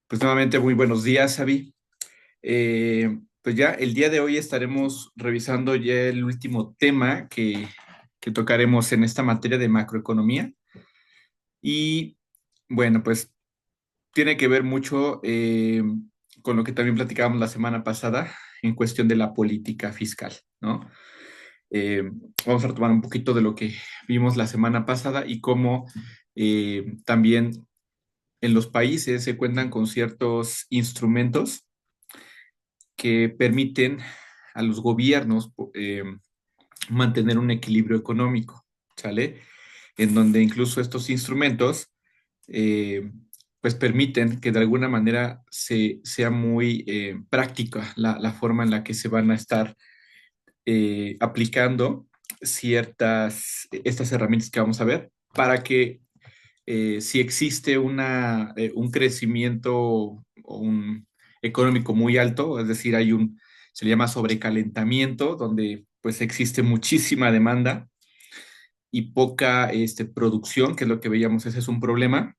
Pues nuevamente muy buenos días, Avi. Pues ya el día de hoy estaremos revisando ya el último tema que tocaremos en esta materia de macroeconomía. Y bueno, pues tiene que ver mucho con lo que también platicábamos la semana pasada en cuestión de la política fiscal, ¿no? Eh, Vamos a retomar un poquito de lo que vimos la semana pasada y cómo también en los países se cuentan con ciertos instrumentos que permiten a los gobiernos mantener un equilibrio económico, ¿sale? En donde incluso estos instrumentos eh, pues permiten que de alguna manera sea muy práctica la forma en la que se van a estar aplicando estas herramientas que vamos a ver para que si existe un crecimiento o económico muy alto, es decir, se le llama sobrecalentamiento, donde pues existe muchísima demanda y poca producción, que es lo que veíamos, ese es un problema,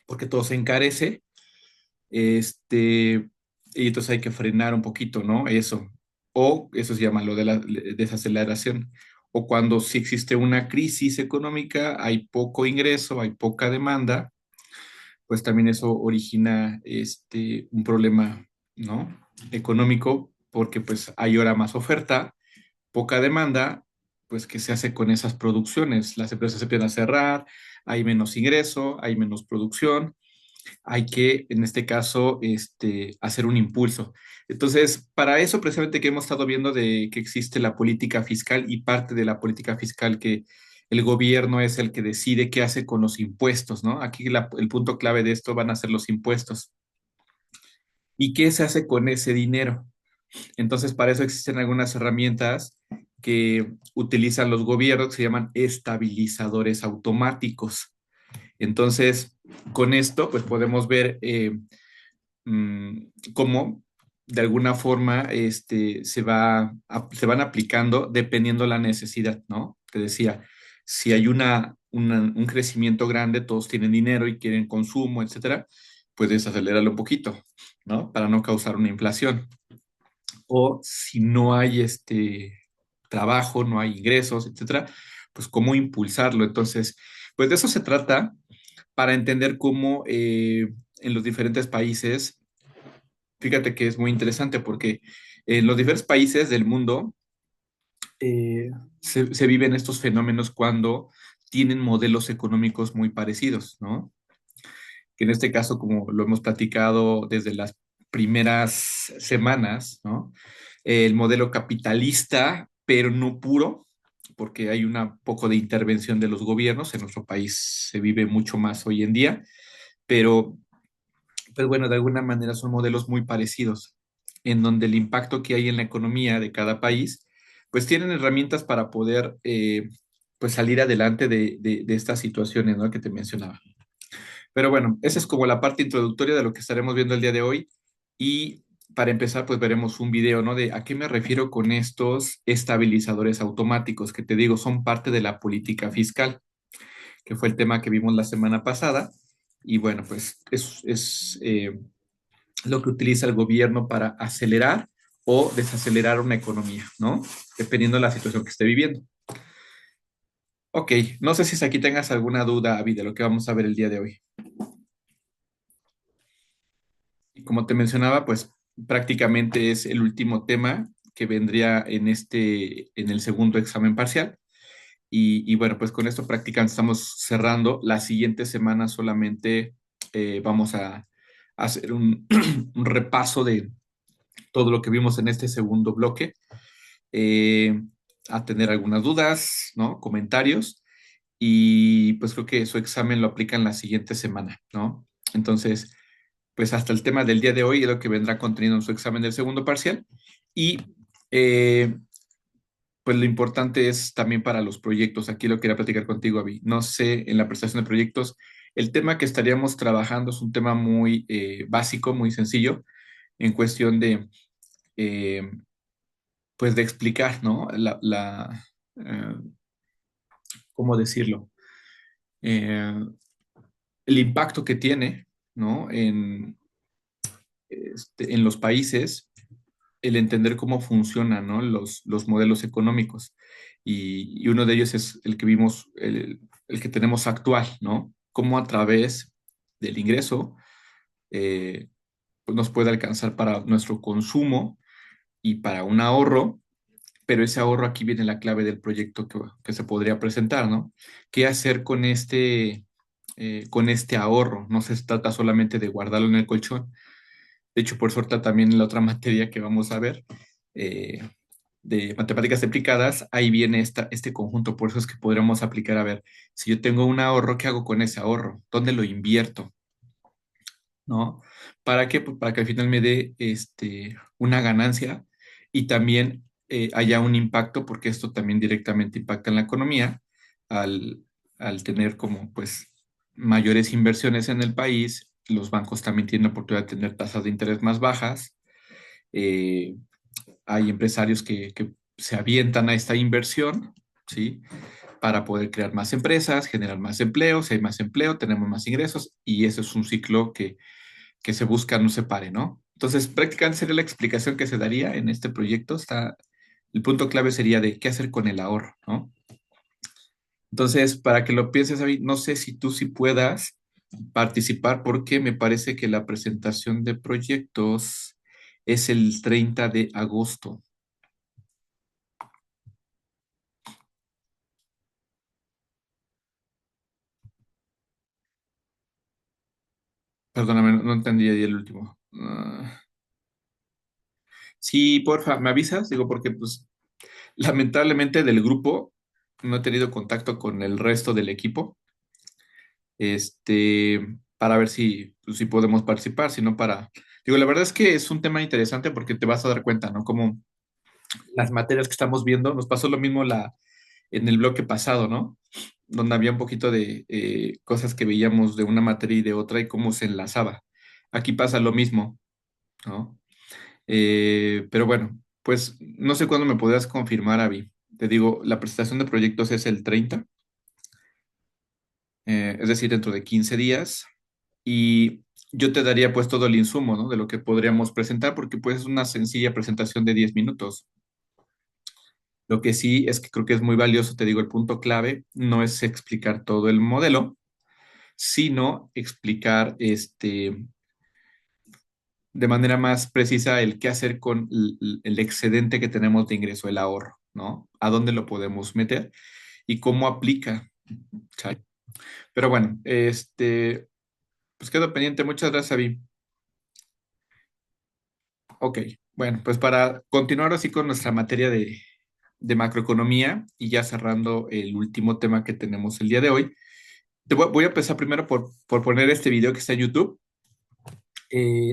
porque todo se encarece, y entonces hay que frenar un poquito, ¿no? Eso. O eso se llama lo de la desaceleración. O cuando sí existe una crisis económica, hay poco ingreso, hay poca demanda, pues también eso origina un problema, ¿no? Económico, porque pues hay ahora más oferta, poca demanda, pues ¿qué se hace con esas producciones? Las empresas se empiezan a cerrar, hay menos ingreso, hay menos producción, hay que, en este caso, hacer un impulso. Entonces, para eso precisamente que hemos estado viendo de que existe la política fiscal y parte de la política fiscal que el gobierno es el que decide qué hace con los impuestos, ¿no? Aquí el punto clave de esto van a ser los impuestos. ¿Y qué se hace con ese dinero? Entonces, para eso existen algunas herramientas que utilizan los gobiernos que se llaman estabilizadores automáticos. Entonces, con esto, pues podemos ver cómo de alguna forma se van aplicando dependiendo la necesidad, ¿no? Te decía, si hay un crecimiento grande, todos tienen dinero y quieren consumo, etcétera, puedes acelerarlo un poquito, ¿no? Para no causar una inflación. O si no hay trabajo, no hay ingresos, etcétera, pues cómo impulsarlo. Entonces, pues de eso se trata para entender cómo en los diferentes países. Fíjate que es muy interesante porque en los diversos países del mundo se viven estos fenómenos cuando tienen modelos económicos muy parecidos, ¿no? Que en este caso, como lo hemos platicado desde las primeras semanas, ¿no? El modelo capitalista, pero no puro, porque hay un poco de intervención de los gobiernos. En nuestro país se vive mucho más hoy en día, pero pues bueno, de alguna manera son modelos muy parecidos, en donde el impacto que hay en la economía de cada país, pues tienen herramientas para poder pues salir adelante de estas situaciones, ¿no? Que te mencionaba. Pero bueno, esa es como la parte introductoria de lo que estaremos viendo el día de hoy. Y para empezar, pues veremos un video, ¿no? De a qué me refiero con estos estabilizadores automáticos, que te digo, son parte de la política fiscal, que fue el tema que vimos la semana pasada. Y bueno, pues es lo que utiliza el gobierno para acelerar o desacelerar una economía, ¿no? Dependiendo de la situación que esté viviendo. Ok, no sé si aquí tengas alguna duda, Avi, de lo que vamos a ver el día de hoy. Y como te mencionaba, pues prácticamente es el último tema que vendría en el segundo examen parcial. Y bueno, pues con esto prácticamente estamos cerrando. La siguiente semana solamente vamos a hacer un repaso de todo lo que vimos en este segundo bloque, eh, a tener algunas dudas, ¿no? Comentarios, y pues creo que su examen lo aplican la siguiente semana, ¿no? Entonces, pues hasta el tema del día de hoy es lo que vendrá contenido en su examen del segundo parcial. Y eh, pues lo importante es también para los proyectos. Aquí lo quería platicar contigo, Avi. No sé, en la prestación de proyectos, el tema que estaríamos trabajando es un tema muy básico, muy sencillo, en cuestión eh, pues de explicar, ¿no? Eh, ¿Cómo decirlo? Eh, el impacto que tiene, ¿no? en los países el entender cómo funcionan, ¿no? Los modelos económicos. Y uno de ellos es el que vimos, el que tenemos actual, ¿no? Cómo a través del ingreso eh, pues nos puede alcanzar para nuestro consumo y para un ahorro, pero ese ahorro aquí viene la clave del proyecto que se podría presentar, ¿no? ¿Qué hacer con este ahorro? No se trata solamente de guardarlo en el colchón. De hecho, por suerte también en la otra materia que vamos a ver, eh, de matemáticas aplicadas, ahí viene este conjunto. Por eso es que podríamos aplicar, a ver, si yo tengo un ahorro, ¿qué hago con ese ahorro? ¿Dónde lo invierto? ¿No? ¿Para qué? Pues para que al final me dé una ganancia y también haya un impacto, porque esto también directamente impacta en la economía, al, al tener como pues mayores inversiones en el país, los bancos también tienen la oportunidad de tener tasas de interés más bajas, eh, hay empresarios que se avientan a esta inversión, ¿sí? Para poder crear más empresas, generar más empleo, si hay más empleo, tenemos más ingresos y ese es un ciclo que se busca no se pare, ¿no? Entonces, prácticamente sería la explicación que se daría en este proyecto. El punto clave sería de qué hacer con el ahorro, ¿no? Entonces, para que lo pienses, David, no sé si tú sí puedas participar porque me parece que la presentación de proyectos es el 30 de agosto. Perdóname, no entendí ahí el último. Sí, porfa, ¿me avisas? Digo, porque pues lamentablemente del grupo no he tenido contacto con el resto del equipo, para ver si, pues, si podemos participar, si no para... Digo, la verdad es que es un tema interesante porque te vas a dar cuenta, ¿no? Como las materias que estamos viendo, nos pasó lo mismo en el bloque pasado, ¿no? Donde había un poquito de cosas que veíamos de una materia y de otra y cómo se enlazaba. Aquí pasa lo mismo, ¿no? Pero bueno, pues no sé cuándo me podrás confirmar, Avi. Te digo, la presentación de proyectos es el 30, es decir, dentro de 15 días. Y yo te daría pues todo el insumo, ¿no? De lo que podríamos presentar, porque pues es una sencilla presentación de 10 minutos. Lo que sí es que creo que es muy valioso, te digo, el punto clave no es explicar todo el modelo, sino explicar de manera más precisa el qué hacer con el excedente que tenemos de ingreso, el ahorro, ¿no? A dónde lo podemos meter y cómo aplica. ¿Sale? Pero bueno, pues quedo pendiente. Muchas gracias, Avi. Ok, bueno, pues para continuar así con nuestra materia de macroeconomía y ya cerrando el último tema que tenemos el día de hoy, voy a empezar primero por poner este video que está en YouTube,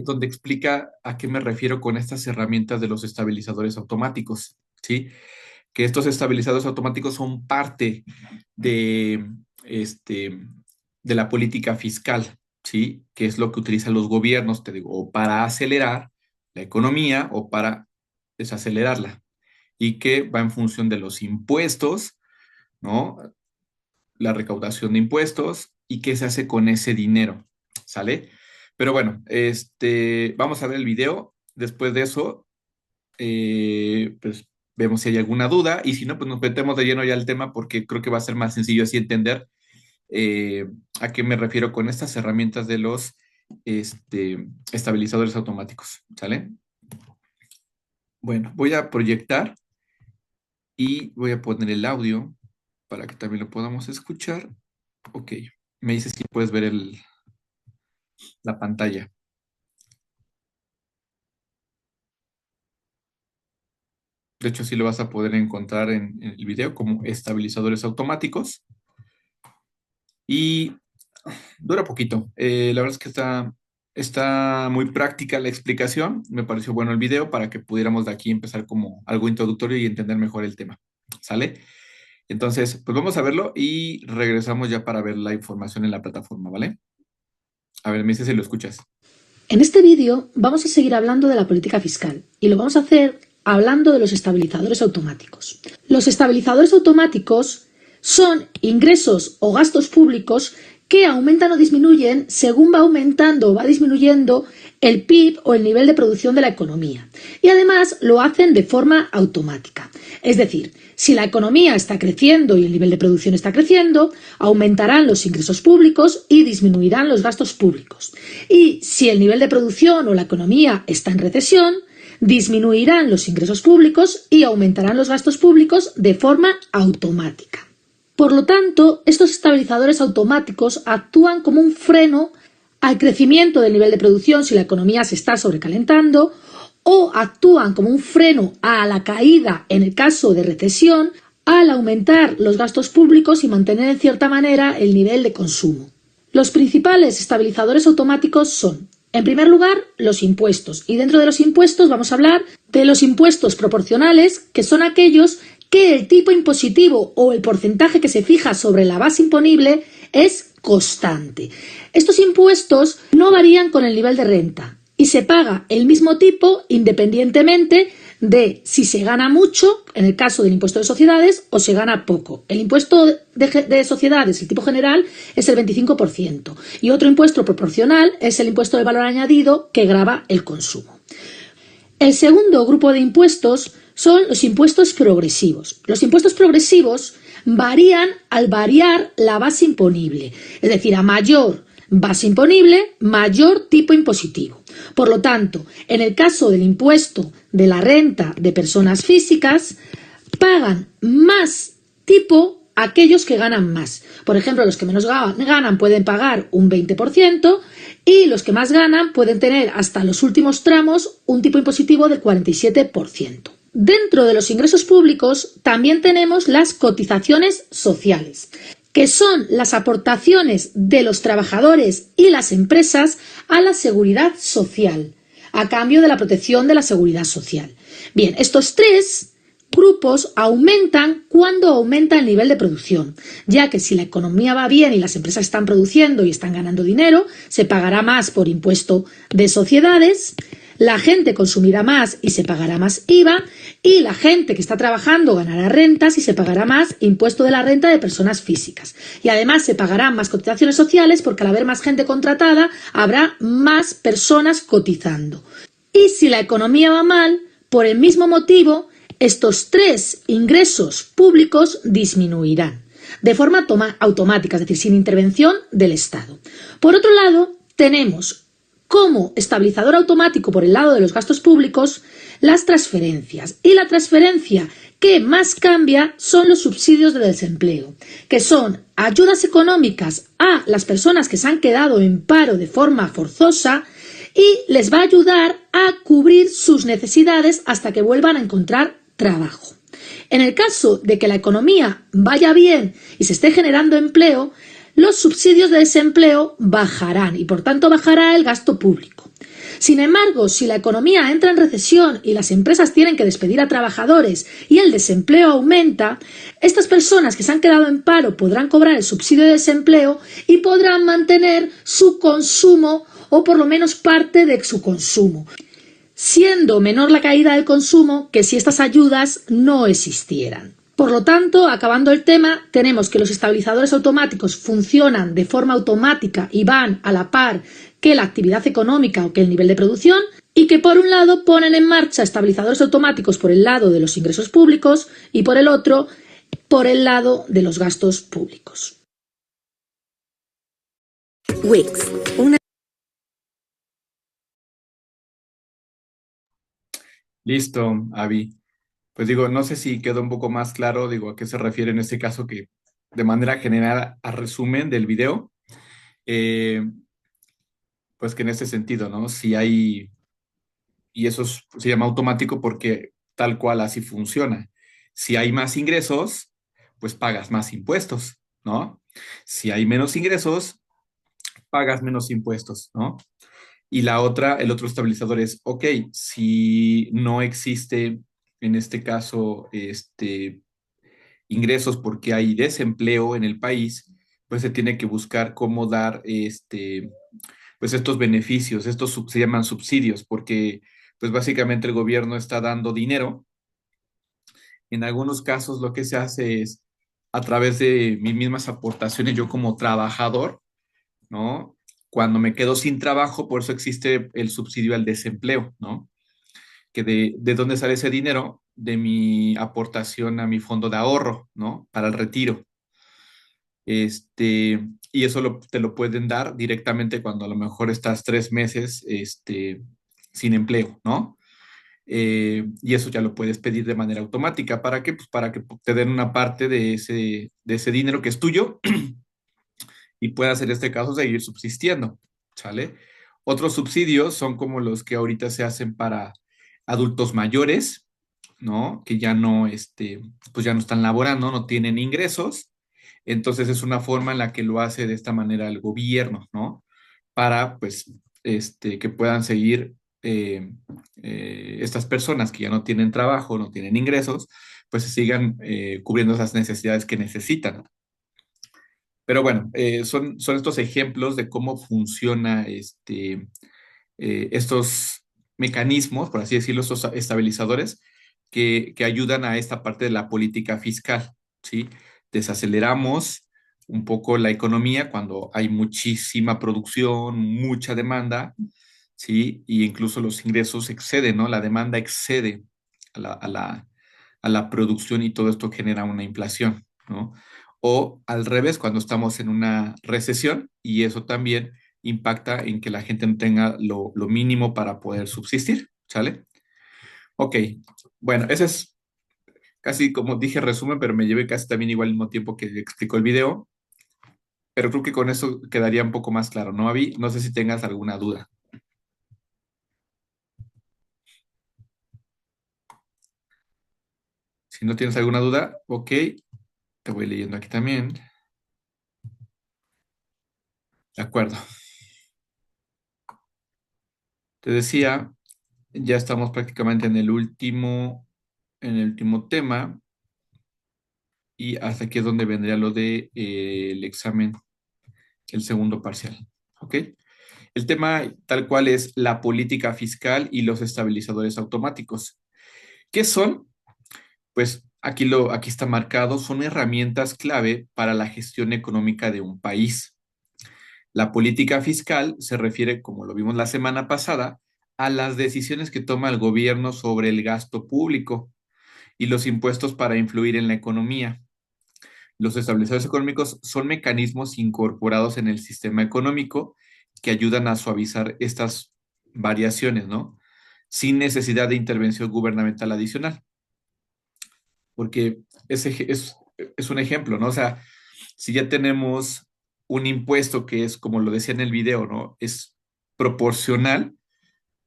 donde explica a qué me refiero con estas herramientas de los estabilizadores automáticos, ¿sí? Que estos estabilizadores automáticos son parte de, este, de la política fiscal, ¿sí? Que es lo que utilizan los gobiernos, te digo, o para acelerar la economía o para desacelerarla, y que va en función de los impuestos, ¿no? La recaudación de impuestos y qué se hace con ese dinero, ¿sale? Pero bueno, vamos a ver el video. Después de eso, pues vemos si hay alguna duda y si no, pues nos metemos de lleno ya al tema porque creo que va a ser más sencillo así entender a qué me refiero con estas herramientas de los estabilizadores automáticos, ¿sale? Bueno, voy a proyectar y voy a poner el audio para que también lo podamos escuchar. Ok, me dices si puedes ver la pantalla. De hecho, sí lo vas a poder encontrar en el video como estabilizadores automáticos. Y dura poquito. La verdad es que está muy práctica la explicación. Me pareció bueno el video para que pudiéramos de aquí empezar como algo introductorio y entender mejor el tema. ¿Sale? Entonces, pues vamos a verlo y regresamos ya para ver la información en la plataforma, ¿vale? A ver, me dices si lo escuchas. En este vídeo vamos a seguir hablando de la política fiscal y lo vamos a hacer hablando de los estabilizadores automáticos. Los estabilizadores automáticos son ingresos o gastos públicos que aumentan o disminuyen según va aumentando o va disminuyendo el PIB o el nivel de producción de la economía. Y además lo hacen de forma automática. Es decir, si la economía está creciendo y el nivel de producción está creciendo, aumentarán los ingresos públicos y disminuirán los gastos públicos. Y si el nivel de producción o la economía está en recesión, disminuirán los ingresos públicos y aumentarán los gastos públicos de forma automática. Por lo tanto, estos estabilizadores automáticos actúan como un freno al crecimiento del nivel de producción si la economía se está sobrecalentando, o actúan como un freno a la caída en el caso de recesión al aumentar los gastos públicos y mantener en cierta manera el nivel de consumo. Los principales estabilizadores automáticos son, en primer lugar, los impuestos. Y dentro de los impuestos vamos a hablar de los impuestos proporcionales, que son aquellos que el tipo impositivo o el porcentaje que se fija sobre la base imponible es constante. Estos impuestos no varían con el nivel de renta y se paga el mismo tipo independientemente de si se gana mucho, en el caso del impuesto de sociedades, o se gana poco. El impuesto de sociedades, el tipo general, es el 25% y otro impuesto proporcional es el impuesto de valor añadido que grava el consumo. El segundo grupo de impuestos son los impuestos progresivos. Los impuestos progresivos varían al variar la base imponible, es decir, a mayor base imponible, mayor tipo impositivo. Por lo tanto, en el caso del impuesto de la renta de personas físicas, pagan más tipo aquellos que ganan más. Por ejemplo, los que menos ganan pueden pagar un 20% y los que más ganan pueden tener hasta los últimos tramos un tipo impositivo del 47%. Dentro de los ingresos públicos también tenemos las cotizaciones sociales, que son las aportaciones de los trabajadores y las empresas a la seguridad social, a cambio de la protección de la seguridad social. Bien, estos tres grupos aumentan cuando aumenta el nivel de producción, ya que si la economía va bien y las empresas están produciendo y están ganando dinero, se pagará más por impuesto de sociedades, la gente consumirá más y se pagará más IVA, y la gente que está trabajando ganará rentas y se pagará más impuesto de la renta de personas físicas. Y además se pagarán más cotizaciones sociales porque al haber más gente contratada habrá más personas cotizando. Y si la economía va mal, por el mismo motivo, estos tres ingresos públicos disminuirán de forma automática, es decir, sin intervención del Estado. Por otro lado, tenemos como estabilizador automático por el lado de los gastos públicos las transferencias. Y la transferencia que más cambia son los subsidios de desempleo, que son ayudas económicas a las personas que se han quedado en paro de forma forzosa y les va a ayudar a cubrir sus necesidades hasta que vuelvan a encontrar trabajo. En el caso de que la economía vaya bien y se esté generando empleo, los subsidios de desempleo bajarán y por tanto bajará el gasto público. Sin embargo, si la economía entra en recesión y las empresas tienen que despedir a trabajadores y el desempleo aumenta, estas personas que se han quedado en paro podrán cobrar el subsidio de desempleo y podrán mantener su consumo o por lo menos parte de su consumo, siendo menor la caída del consumo que si estas ayudas no existieran. Por lo tanto, acabando el tema, tenemos que los estabilizadores automáticos funcionan de forma automática y van a la par que la actividad económica o que el nivel de producción, y que por un lado ponen en marcha estabilizadores automáticos por el lado de los ingresos públicos y por el otro por el lado de los gastos públicos. Wix, una... Listo, Avi. Pues digo, no sé si quedó un poco más claro, digo, a qué se refiere en este caso que de manera general a resumen del video, eh, pues que en este sentido, ¿no? Si hay, y eso se llama automático porque tal cual así funciona. Si hay más ingresos, pues pagas más impuestos, ¿no? Si hay menos ingresos, pagas menos impuestos, ¿no? Y la otra, el otro estabilizador es, ok, si no existe, en este caso, ingresos porque hay desempleo en el país, pues se tiene que buscar cómo dar pues estos beneficios, se llaman subsidios, porque pues básicamente el gobierno está dando dinero. En algunos casos lo que se hace es a través de mis mismas aportaciones, yo como trabajador, ¿no? Cuando me quedo sin trabajo, por eso existe el subsidio al desempleo, ¿no? Que de dónde sale ese dinero, de mi aportación a mi fondo de ahorro, ¿no? Para el retiro. Y eso te lo pueden dar directamente cuando a lo mejor estás 3 meses, sin empleo, ¿no? Y eso ya lo puedes pedir de manera automática. ¿Para qué? Pues para que te den una parte de ese dinero que es tuyo y puedas en este caso seguir subsistiendo, ¿sale? Otros subsidios son como los que ahorita se hacen para adultos mayores, ¿no? Que ya no, pues ya no están laborando, no tienen ingresos. Entonces es una forma en la que lo hace de esta manera el gobierno, ¿no? Para, pues, que puedan seguir estas personas que ya no tienen trabajo, no tienen ingresos, pues se sigan cubriendo esas necesidades que necesitan. Pero bueno, son estos ejemplos de cómo funciona estos mecanismos, por así decirlo, estos estabilizadores que ayudan a esta parte de la política fiscal, ¿sí? Desaceleramos un poco la economía cuando hay muchísima producción, mucha demanda, ¿sí? Y incluso los ingresos exceden, ¿no? La demanda excede a la producción y todo esto genera una inflación, ¿no? O al revés, cuando estamos en una recesión y eso también impacta en que la gente no tenga lo mínimo para poder subsistir, ¿sale? Ok, bueno, ese es casi como dije resumen, pero me llevé casi también igual al mismo tiempo que explicó el video, pero creo que con eso quedaría un poco más claro, ¿no, Avi? No sé si tengas alguna duda. Si no tienes alguna duda, ok, te voy leyendo aquí también. De acuerdo. Te decía, ya estamos prácticamente en el último tema y hasta aquí es donde vendría lo de el examen, el segundo parcial. ¿Ok? El tema tal cual es la política fiscal y los estabilizadores automáticos. ¿Qué son? Pues aquí está marcado, son herramientas clave para la gestión económica de un país. La política fiscal se refiere, como lo vimos la semana pasada, a las decisiones que toma el gobierno sobre el gasto público y los impuestos para influir en la economía. Los estabilizadores económicos son mecanismos incorporados en el sistema económico que ayudan a suavizar estas variaciones, ¿no? Sin necesidad de intervención gubernamental adicional. Porque es un ejemplo, ¿no? O sea, si ya tenemos un impuesto que es, como lo decía en el video, ¿no? Es proporcional,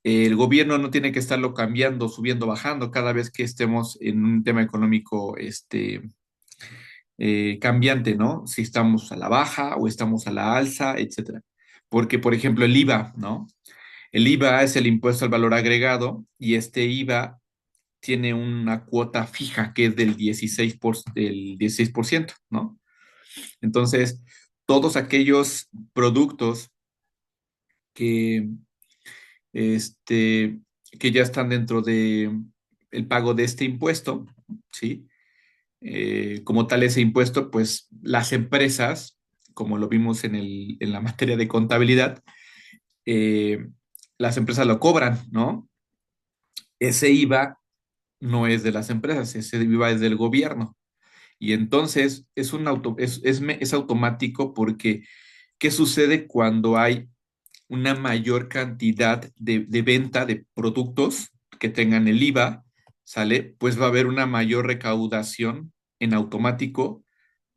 el gobierno no tiene que estarlo cambiando, subiendo, bajando cada vez que estemos en un tema económico, cambiante, ¿no? Si estamos a la baja o estamos a la alza, etcétera. Porque, por ejemplo, el IVA, ¿no? El IVA es el impuesto al valor agregado y este IVA tiene una cuota fija que es del 16%, ¿no? Entonces, todos aquellos productos que, este, que ya están dentro de el pago de este impuesto, ¿sí? Como tal ese impuesto, pues las empresas, como lo vimos en la materia de contabilidad, eh, las empresas lo cobran, ¿no? Ese IVA no es de las empresas, ese IVA es del gobierno. Y entonces es automático porque ¿qué sucede cuando hay una mayor cantidad de venta de productos que tengan el IVA? ¿Sale? Pues va a haber una mayor recaudación en automático,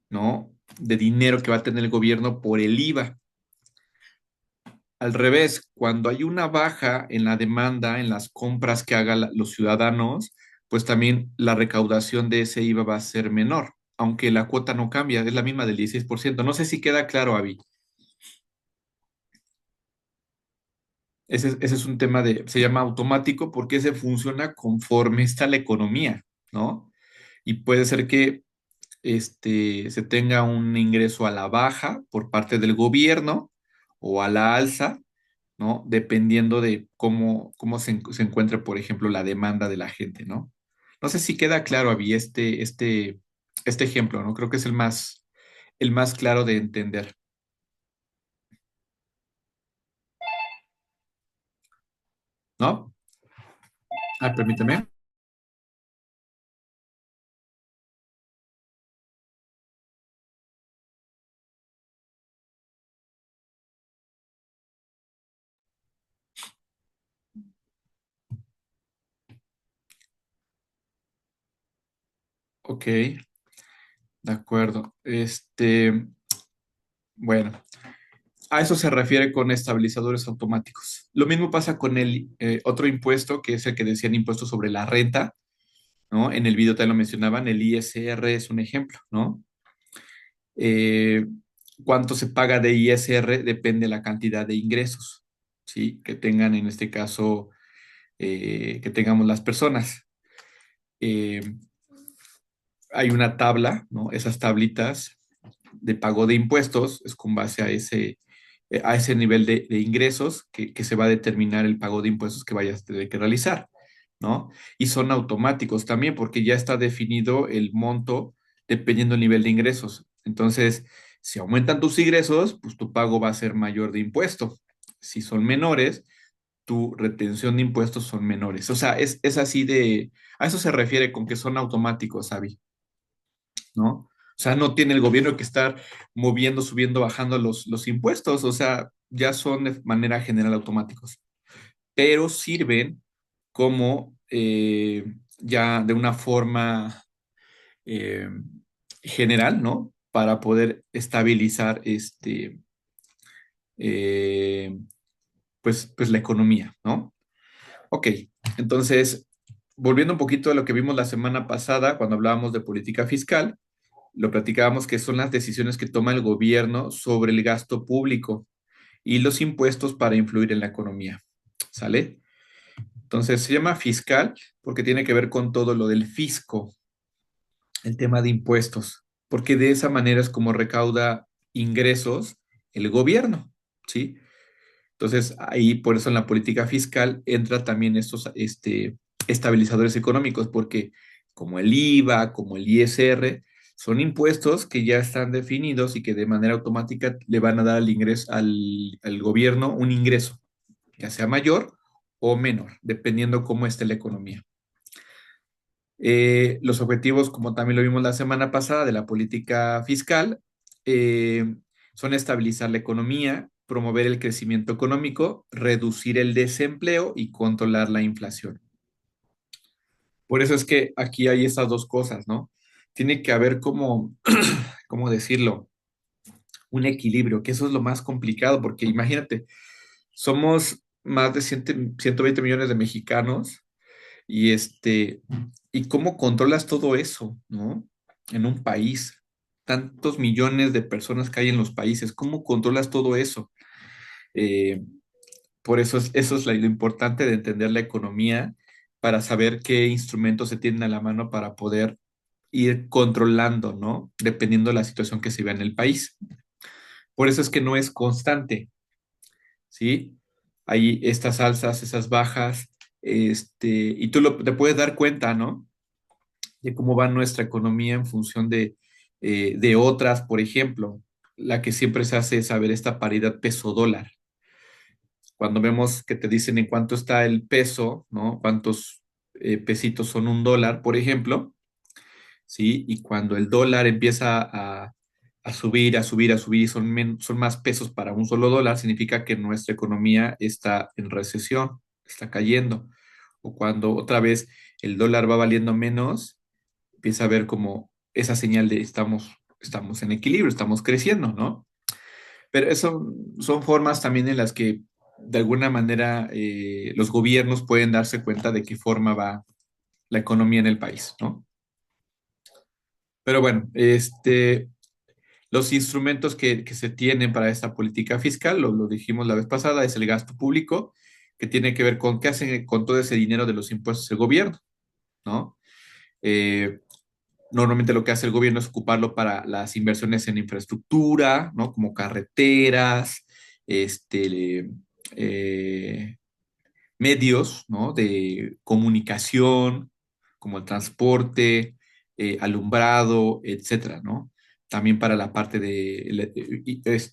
¿no? De dinero que va a tener el gobierno por el IVA. Al revés, cuando hay una baja en la demanda, en las compras que hagan los ciudadanos, pues también la recaudación de ese IVA va a ser menor, aunque la cuota no cambia, es la misma del 16%. No sé si queda claro, Avi. Ese es un tema se llama automático porque se funciona conforme está la economía, ¿no? Y puede ser que se tenga un ingreso a la baja por parte del gobierno o a la alza, ¿no? Dependiendo de cómo se encuentre, por ejemplo, la demanda de la gente, ¿no? No sé si queda claro, Avi, este ejemplo, ¿no? Creo que es el más claro de entender. ¿no? Ah, permíteme. Ok, de acuerdo. Bueno, a eso se refiere con estabilizadores automáticos. Lo mismo pasa con el otro impuesto, que es el que decían impuesto sobre la renta, ¿no? En el video te lo mencionaban, el ISR es un ejemplo, ¿no? Eh, Cuánto se paga de ISR depende de la cantidad de ingresos, ¿sí? Que tengan en este caso, que tengamos las personas. Eh, Hay una tabla, ¿no? Esas tablitas de pago de impuestos es con base a ese nivel de ingresos que se va a determinar el pago de impuestos que vayas a tener que realizar, ¿no? Y son automáticos también porque ya está definido el monto dependiendo del nivel de ingresos. Entonces, si aumentan tus ingresos, pues tu pago va a ser mayor de impuesto. Si son menores, tu retención de impuestos son menores. O sea, es así a eso se refiere con que son automáticos, Avi, ¿no? O sea, no tiene el gobierno que estar moviendo, subiendo, bajando los impuestos, o sea, ya son de manera general automáticos, pero sirven como ya de una forma eh, general, ¿no? Para poder estabilizar eh, pues la economía, ¿no? Ok, entonces, volviendo un poquito a lo que vimos la semana pasada cuando hablábamos de política fiscal, lo platicábamos que son las decisiones que toma el gobierno sobre el gasto público y los impuestos para influir en la economía. ¿Sale? Entonces se llama fiscal porque tiene que ver con todo lo del fisco, el tema de impuestos, porque de esa manera es como recauda ingresos el gobierno, ¿sí? Entonces ahí por eso en la política fiscal entra también estos estabilizadores económicos, porque como el IVA, como el ISR, son impuestos que ya están definidos y que de manera automática le van a dar al gobierno un ingreso, ya sea mayor o menor, dependiendo cómo esté la economía. Los objetivos, como también lo vimos la semana pasada, de la política fiscal, eh, son estabilizar la economía, promover el crecimiento económico, reducir el desempleo y controlar la inflación. Por eso es que aquí hay estas dos cosas, ¿no? Tiene que haber como, ¿cómo decirlo? Un equilibrio, que eso es lo más complicado, porque imagínate, somos más de 120 millones de mexicanos y ¿y cómo controlas todo eso, ¿no? En un país, tantos millones de personas que hay en los países, ¿cómo controlas todo eso? Eh, por eso eso es lo importante de entender la economía para saber qué instrumentos se tienen a la mano para poder ir controlando, ¿no? Dependiendo de la situación que se vea en el país. Por eso es que no es constante, ¿sí? Hay estas alzas, esas bajas, y te puedes dar cuenta, ¿no? De cómo va nuestra economía en función de otras, por ejemplo, la que siempre se hace es saber esta paridad peso-dólar. Cuando vemos que te dicen en cuánto está el peso, ¿no? Cuántos pesitos son un dólar, por ejemplo, ¿sí? Y cuando el dólar empieza a subir, a subir, a subir, y son más pesos para un solo dólar, significa que nuestra economía está en recesión, está cayendo. O cuando otra vez el dólar va valiendo menos, empieza a ver como esa señal de estamos en equilibrio, estamos creciendo, ¿no? Pero eso son formas también en las que de alguna manera los gobiernos pueden darse cuenta de qué forma va la economía en el país, ¿no? Pero bueno, los instrumentos que se tienen para esta política fiscal, lo dijimos la vez pasada, es el gasto público, que tiene que ver con qué hacen con todo ese dinero de los impuestos del gobierno, ¿no? Eh, Normalmente lo que hace el gobierno es ocuparlo para las inversiones en infraestructura, ¿no? Como carreteras, eh, medios, ¿no? De comunicación, como el transporte, alumbrado, etcétera, ¿no? También para la parte de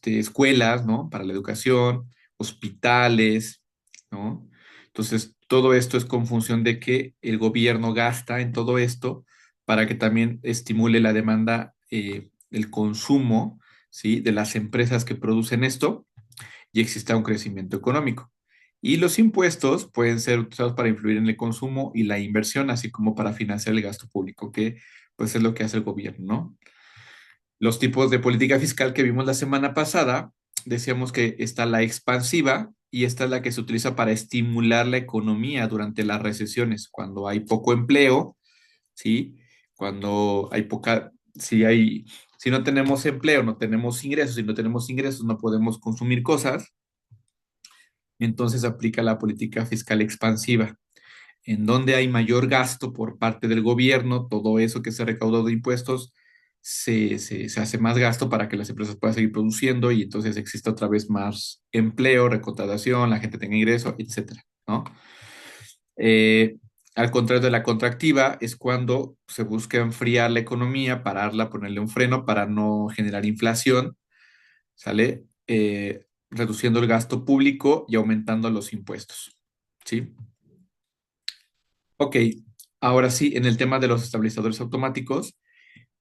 escuelas, ¿no? Para la educación, hospitales, ¿no? Entonces, todo esto es con función de que el gobierno gasta en todo esto para que también estimule la demanda, el consumo, ¿sí? De las empresas que producen esto y exista un crecimiento económico. Y los impuestos pueden ser utilizados para influir en el consumo y la inversión, así como para financiar el gasto público, que pues es lo que hace el gobierno, ¿no? Los tipos de política fiscal que vimos la semana pasada, decíamos que está la expansiva y esta es la que se utiliza para estimular la economía durante las recesiones, cuando hay poco empleo, ¿sí? Cuando hay poca, si no tenemos empleo, no tenemos ingresos, si no tenemos ingresos, no podemos consumir cosas, entonces aplica la política fiscal expansiva, en donde hay mayor gasto por parte del gobierno, todo eso que se recaudó de impuestos se hace más gasto para que las empresas puedan seguir produciendo y entonces exista otra vez más empleo, recontratación, la gente tenga ingreso, etcétera, ¿no? Eh, Al contrario de la contractiva, es cuando se busca enfriar la economía, pararla, ponerle un freno para no generar inflación, ¿sale? Reduciendo el gasto público y aumentando los impuestos, ¿sí? Ok, ahora sí, en el tema de los estabilizadores automáticos,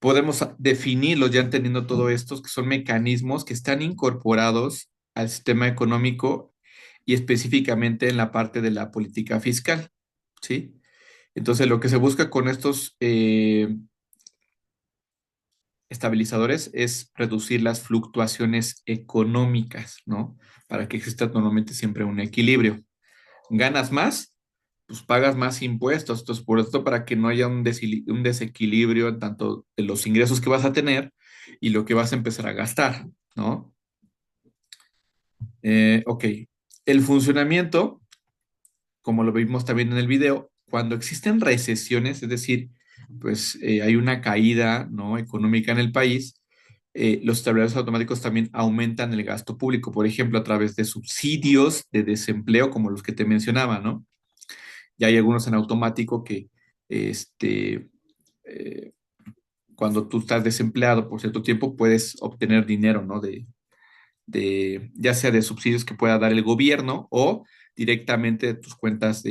podemos definirlos ya entendiendo todo esto, que son mecanismos que están incorporados al sistema económico y específicamente en la parte de la política fiscal, ¿sí? Entonces, lo que se busca con estos estabilizadores es reducir las fluctuaciones económicas, ¿no? Para que exista normalmente siempre un equilibrio. Ganas más, pues pagas más impuestos. Entonces, por esto, para que no haya un desequilibrio en tanto de los ingresos que vas a tener y lo que vas a empezar a gastar, ¿no? Ok. El funcionamiento, como lo vimos también en el video, cuando existen recesiones, es decir, pues hay una caída, ¿no? Económica en el país, los estabilizadores automáticos también aumentan el gasto público, por ejemplo, a través de subsidios de desempleo, como los que te mencionaba, ¿no? Ya hay algunos en automático que, este, eh, cuando tú estás desempleado por cierto tiempo, puedes obtener dinero, ¿no? Ya sea de subsidios que pueda dar el gobierno o directamente de tus cuentas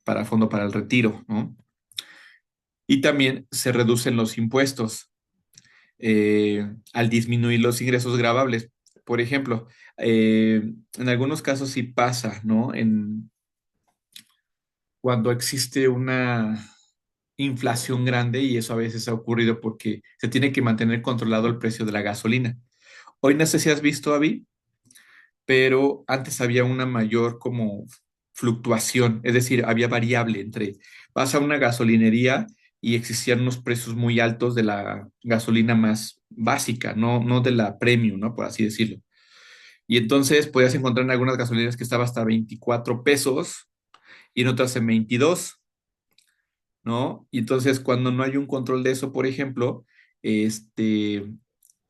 para fondo para el retiro, ¿no? Y también se reducen los impuestos al disminuir los ingresos gravables. Por ejemplo, en algunos casos sí pasa, ¿no? Cuando existe una inflación grande y eso a veces ha ocurrido porque se tiene que mantener controlado el precio de la gasolina. Hoy no sé si has visto, Avi, pero antes había una mayor como fluctuación, es decir, había variable entre vas a una gasolinería y existían unos precios muy altos de la gasolina más básica, no de la premium, ¿no? Por así decirlo. Y entonces podías encontrar en algunas gasolineras que estaba hasta 24 pesos y en otras en 22, ¿no? Y entonces cuando no hay un control de eso, por ejemplo, este,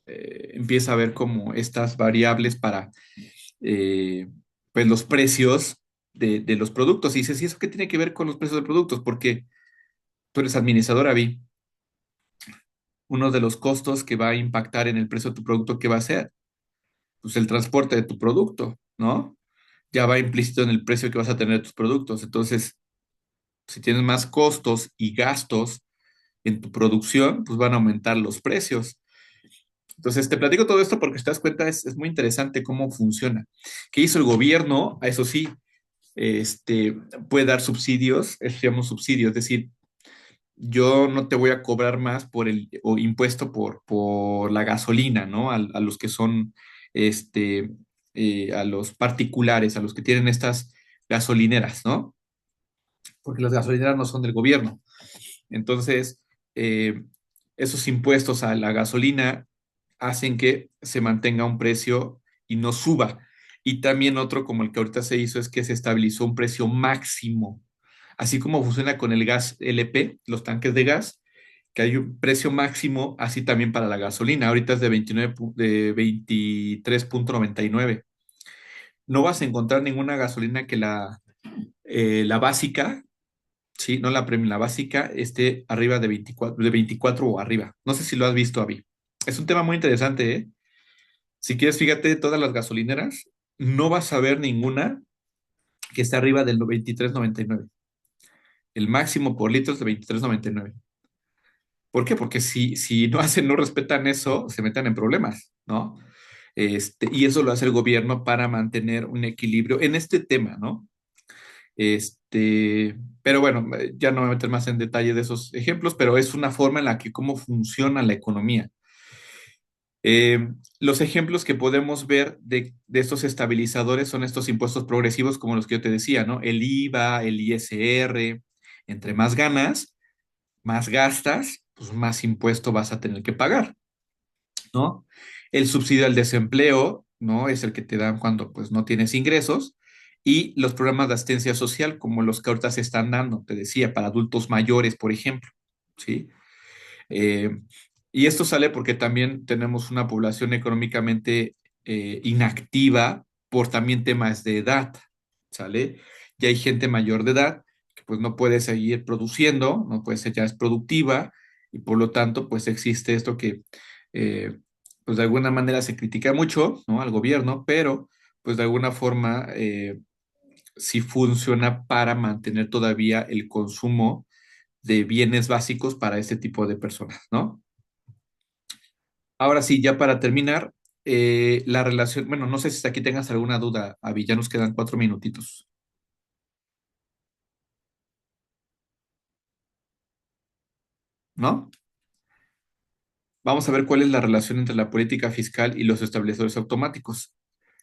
empieza a haber como estas variables para eh, pues los precios de los productos. Y dices, ¿y eso qué tiene que ver con los precios de productos? Porque tú eres administradora, Vi. Uno de los costos que va a impactar en el precio de tu producto, ¿qué va a ser? Pues el transporte de tu producto, ¿no? Ya va implícito en el precio que vas a tener de tus productos. Entonces, si tienes más costos y gastos en tu producción, pues van a aumentar los precios. Entonces, te platico todo esto porque si te das cuenta, es muy interesante cómo funciona. ¿Qué hizo el gobierno? A eso sí, este, puede dar subsidios, se llama subsidio, es decir, yo no te voy a cobrar más por el o impuesto por la gasolina, ¿no? A los que son, este, a los particulares, a los que tienen estas gasolineras, ¿no? Porque las gasolineras no son del gobierno. Entonces, eh, esos impuestos a la gasolina hacen que se mantenga un precio y no suba. Y también otro, como el que ahorita se hizo, es que se estabilizó un precio máximo. Así como funciona con el gas LP, los tanques de gas, que hay un precio máximo, así también para la gasolina. Ahorita es de 29, de 23.99. No vas a encontrar ninguna gasolina que la básica, sí, no la premium, la básica, esté arriba de 24 o arriba. No sé si lo has visto, Avi. Es un tema muy interesante, ¿eh? Si quieres, fíjate, todas las gasolineras, no vas a ver ninguna que está arriba del 23.99. El máximo por litro es de 23.99. ¿Por qué? Porque si no hacen, no respetan eso, se metan en problemas, ¿no? Y eso lo hace el gobierno para mantener un equilibrio en este tema, ¿no? Pero bueno, ya no me voy a meter más en detalle de esos ejemplos, pero es una forma en la que cómo funciona la economía. Los ejemplos que podemos ver de estos estabilizadores son estos impuestos progresivos como los que yo te decía, ¿no? El IVA, el ISR, entre más ganas, más gastas, pues más impuesto vas a tener que pagar, ¿no? El subsidio al desempleo, ¿no? Es el que te dan cuando pues no tienes ingresos. Y los programas de asistencia social, como los que ahorita se están dando, te decía, para adultos mayores, por ejemplo, ¿sí? Eh, y esto sale porque también tenemos una población económicamente inactiva por también temas de edad, ¿sale? Ya hay gente mayor de edad que pues no puede seguir produciendo, no puede ser ya es productiva y por lo tanto pues existe esto que eh, pues de alguna manera se critica mucho, ¿no? Al gobierno, pero pues de alguna forma sí funciona para mantener todavía el consumo de bienes básicos para este tipo de personas, ¿no? Ahora sí, ya para terminar, la relación, bueno, no sé si hasta aquí tengas alguna duda, Avi, ya nos quedan 4 minutitos, ¿no? Vamos a ver cuál es la relación entre la política fiscal y los estabilizadores automáticos.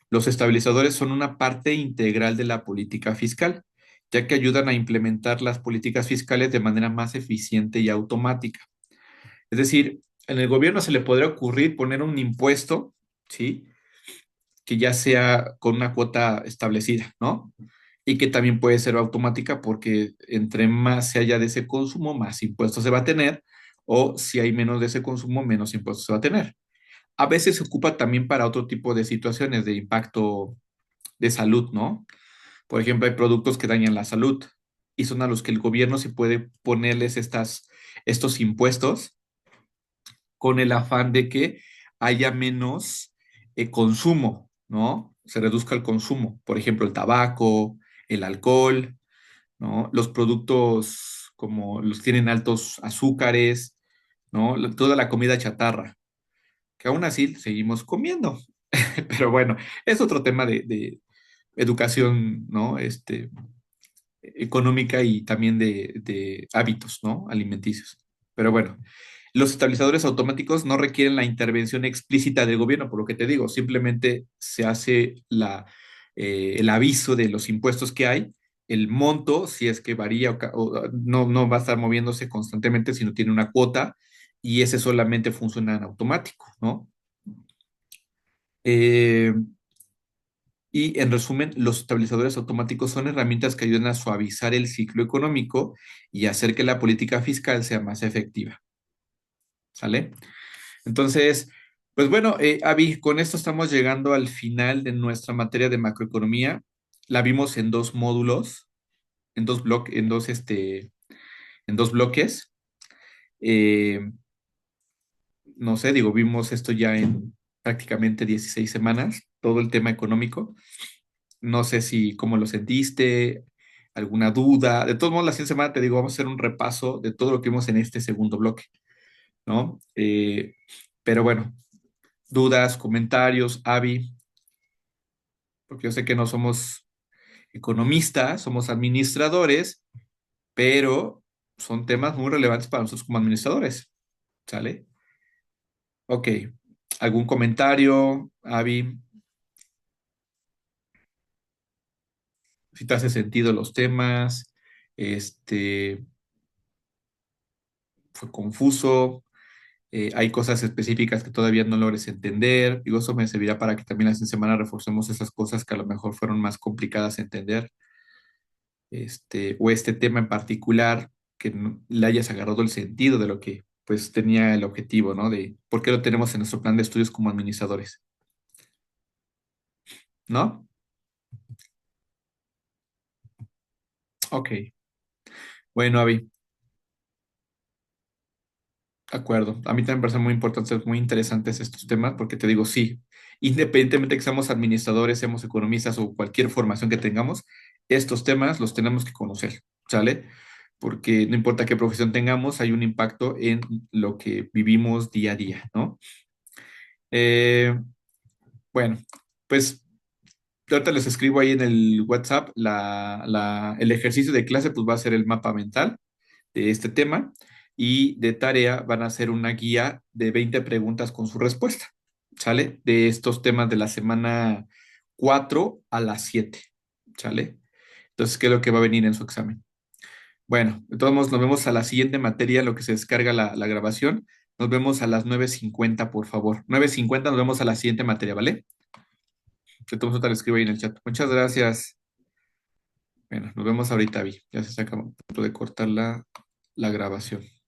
Los estabilizadores son una parte integral de la política fiscal, ya que ayudan a implementar las políticas fiscales de manera más eficiente y automática. Es decir, en el gobierno se le podría ocurrir poner un impuesto, ¿sí? Que ya sea con una cuota establecida, ¿no? Y que también puede ser automática porque entre más se haya de ese consumo, más impuestos se va a tener, o si hay menos de ese consumo, menos impuestos se va a tener. A veces se ocupa también para otro tipo de situaciones de impacto de salud, ¿no? Por ejemplo, hay productos que dañan la salud y son a los que el gobierno se puede ponerles estos impuestos con el afán de que haya menos consumo, ¿no? Se reduzca el consumo. Por ejemplo, el tabaco, el alcohol, ¿no? Los productos como los tienen altos azúcares, ¿no? Toda la comida chatarra, que aún así seguimos comiendo. Pero bueno, es otro tema de educación, ¿no? Económica y también de hábitos, ¿no? Alimenticios. Pero bueno, los estabilizadores automáticos no requieren la intervención explícita del gobierno, por lo que te digo, simplemente se hace el aviso de los impuestos que hay, el monto, si es que varía o no va a estar moviéndose constantemente, sino tiene una cuota y ese solamente funciona en automático, ¿no? Eh, y en resumen, los estabilizadores automáticos son herramientas que ayudan a suavizar el ciclo económico y hacer que la política fiscal sea más efectiva. ¿Sale? Entonces, pues bueno, Avi, con esto estamos llegando al final de nuestra materia de macroeconomía. La vimos en dos módulos, en dos bloques. Eh, no sé, digo, vimos esto ya en prácticamente 16 semanas, todo el tema económico. No sé si cómo lo sentiste, alguna duda. De todos modos, la siguiente semana te digo, vamos a hacer un repaso de todo lo que vimos en este segundo bloque, ¿no? Pero bueno, dudas, comentarios, Avi, porque yo sé que no somos economistas, somos administradores, pero son temas muy relevantes para nosotros como administradores, ¿sale? Ok, ¿algún comentario, Avi? Si te hace sentido los temas, este, fue confuso, hay cosas específicas que todavía no logres entender, digo, eso me servirá para que también la siguiente semana reforcemos esas cosas que a lo mejor fueron más complicadas de entender, o este tema en particular, que le hayas agarrado el sentido de lo que pues tenía el objetivo, ¿no? De por qué lo tenemos en nuestro plan de estudios como administradores, ¿no? Ok, bueno, Avi, de acuerdo. A mí también me parecen muy importantes, muy interesantes estos temas, porque te digo, sí, independientemente de que seamos administradores, seamos economistas o cualquier formación que tengamos, estos temas los tenemos que conocer, ¿sale? Porque no importa qué profesión tengamos, hay un impacto en lo que vivimos día a día, ¿no? Eh, bueno, pues ahorita les escribo ahí en el WhatsApp el ejercicio de clase, pues va a ser el mapa mental de este tema y de tarea van a hacer una guía de 20 preguntas con su respuesta, ¿sale? De estos temas de la semana 4 a las 7, ¿sale? Entonces, ¿qué es lo que va a venir en su examen? Bueno, de todos modos, nos vemos a la siguiente materia, lo que se descarga la grabación. Nos vemos a las 9:50, por favor. 9:50, nos vemos a la siguiente materia, ¿vale? De todos modos, te lo escribo ahí en el chat. Muchas gracias. Bueno, nos vemos ahorita, Vi. Ya se acaba a punto de cortar la grabación.